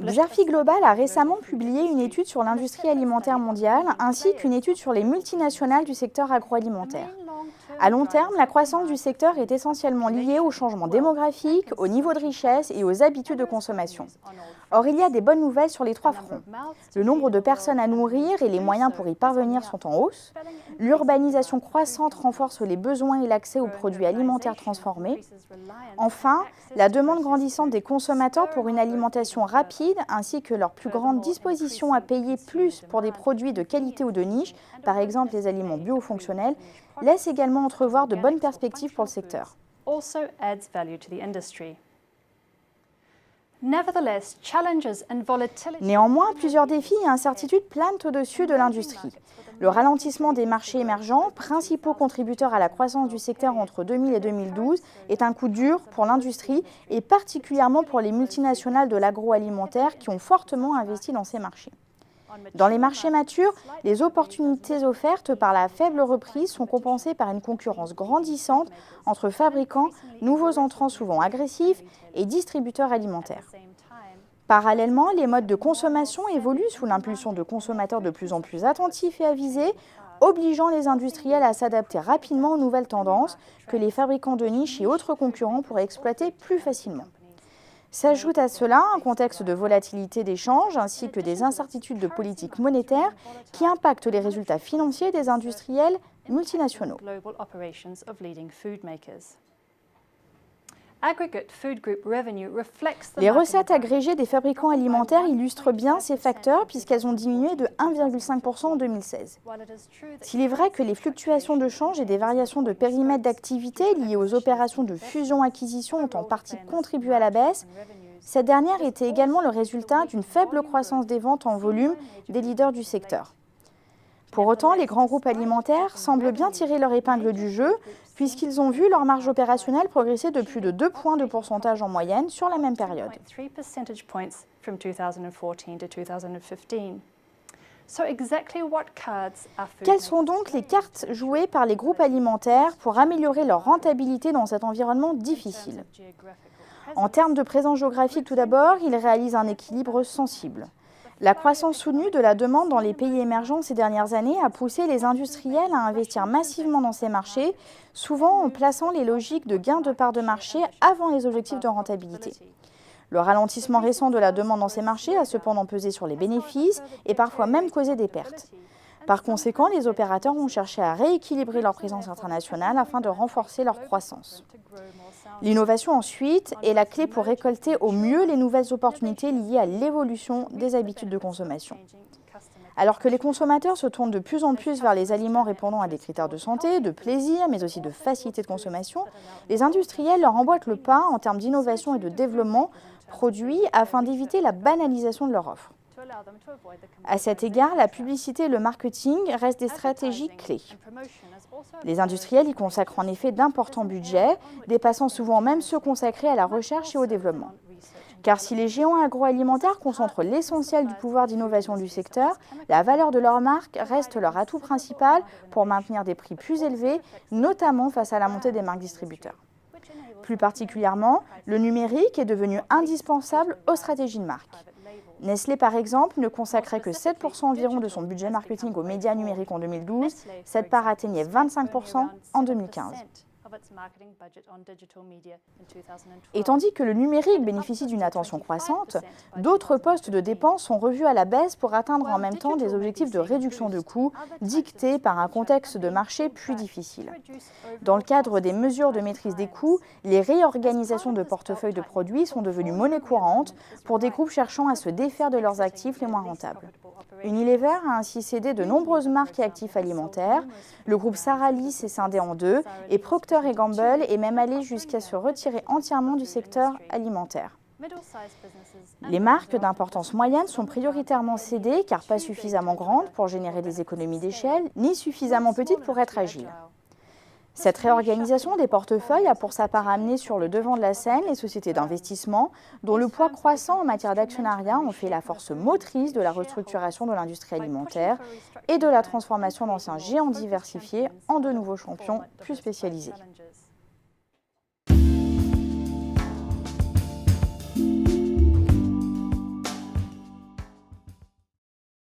Xerfi Global a récemment publié une étude sur l'industrie alimentaire mondiale ainsi qu'une étude sur les multinationales du secteur agroalimentaire. À long terme, la croissance du secteur est essentiellement liée au changement démographique, au niveau de richesse et aux habitudes de consommation. Or, il y a des bonnes nouvelles sur les trois fronts. Le nombre de personnes à nourrir et les moyens pour y parvenir sont en hausse. L'urbanisation croissante renforce les besoins et l'accès aux produits alimentaires transformés. Enfin, la demande grandissante des consommateurs pour une alimentation rapide ainsi que leur plus grande disposition à payer plus pour des produits de qualité ou de niche, par exemple les aliments biofonctionnels, laisse également entrevoir de bonnes perspectives pour le secteur. Néanmoins, plusieurs défis et incertitudes planent au-dessus de l'industrie. Le ralentissement des marchés émergents, principaux contributeurs à la croissance du secteur entre 2000 et 2012, est un coup dur pour l'industrie et particulièrement pour les multinationales de l'agroalimentaire qui ont fortement investi dans ces marchés. Dans les marchés matures, les opportunités offertes par la faible reprise sont compensées par une concurrence grandissante entre fabricants, nouveaux entrants souvent agressifs et distributeurs alimentaires. Parallèlement, les modes de consommation évoluent sous l'impulsion de consommateurs de plus en plus attentifs et avisés, obligeant les industriels à s'adapter rapidement aux nouvelles tendances que les fabricants de niche et autres concurrents pourraient exploiter plus facilement. S'ajoute à cela un contexte de volatilité des changes ainsi que des incertitudes de politique monétaire qui impactent les résultats financiers des industriels multinationaux. Les recettes agrégées des fabricants alimentaires illustrent bien ces facteurs puisqu'elles ont diminué de 1,5% en 2016. S'il est vrai que les fluctuations de change et des variations de périmètre d'activité liées aux opérations de fusion-acquisition ont en partie contribué à la baisse, cette dernière était également le résultat d'une faible croissance des ventes en volume des leaders du secteur. Pour autant, les grands groupes alimentaires semblent bien tirer leur épingle du jeu puisqu'ils ont vu leur marge opérationnelle progresser de plus de 2 points de pourcentage en moyenne sur la même période. Quelles sont donc les cartes jouées par les groupes alimentaires pour améliorer leur rentabilité dans cet environnement difficile? En termes de présence géographique tout d'abord, ils réalisent un équilibre sensible. La croissance soutenue de la demande dans les pays émergents ces dernières années a poussé les industriels à investir massivement dans ces marchés, souvent en plaçant les logiques de gain de part de marché avant les objectifs de rentabilité. Le ralentissement récent de la demande dans ces marchés a cependant pesé sur les bénéfices et parfois même causé des pertes. Par conséquent, les opérateurs ont cherché à rééquilibrer leur présence internationale afin de renforcer leur croissance. L'innovation ensuite est la clé pour récolter au mieux les nouvelles opportunités liées à l'évolution des habitudes de consommation. Alors que les consommateurs se tournent de plus en plus vers les aliments répondant à des critères de santé, de plaisir, mais aussi de facilité de consommation, les industriels leur emboîtent le pas en termes d'innovation et de développement produits afin d'éviter la banalisation de leur offre. À cet égard, la publicité et le marketing restent des stratégies clés. Les industriels y consacrent en effet d'importants budgets, dépassant souvent même ceux consacrés à la recherche et au développement. Car si les géants agroalimentaires concentrent l'essentiel du pouvoir d'innovation du secteur, la valeur de leur marque reste leur atout principal pour maintenir des prix plus élevés, notamment face à la montée des marques distributeurs. Plus particulièrement, le numérique est devenu indispensable aux stratégies de marque. Nestlé, par exemple, ne consacrait que 7% environ de son budget marketing aux médias numériques en 2012. Cette part atteignait 25% en 2015. Et tandis que le numérique bénéficie d'une attention croissante, d'autres postes de dépenses sont revus à la baisse pour atteindre en même temps des objectifs de réduction de coûts dictés par un contexte de marché plus difficile. Dans le cadre des mesures de maîtrise des coûts, les réorganisations de portefeuilles de produits sont devenues monnaie courante pour des groupes cherchant à se défaire de leurs actifs les moins rentables. Unilever a ainsi cédé de nombreuses marques et actifs alimentaires. Le groupe Saralis s'est scindé en deux et Procter & Gamble est même allé jusqu'à se retirer entièrement du secteur alimentaire. Les marques d'importance moyenne sont prioritairement cédées car pas suffisamment grandes pour générer des économies d'échelle, ni suffisamment petites pour être agiles. Cette réorganisation des portefeuilles a pour sa part amené sur le devant de la scène les sociétés d'investissement, dont le poids croissant en matière d'actionnariat en fait la force motrice de la restructuration de l'industrie alimentaire et de la transformation d'anciens géants diversifiés en de nouveaux champions plus spécialisés.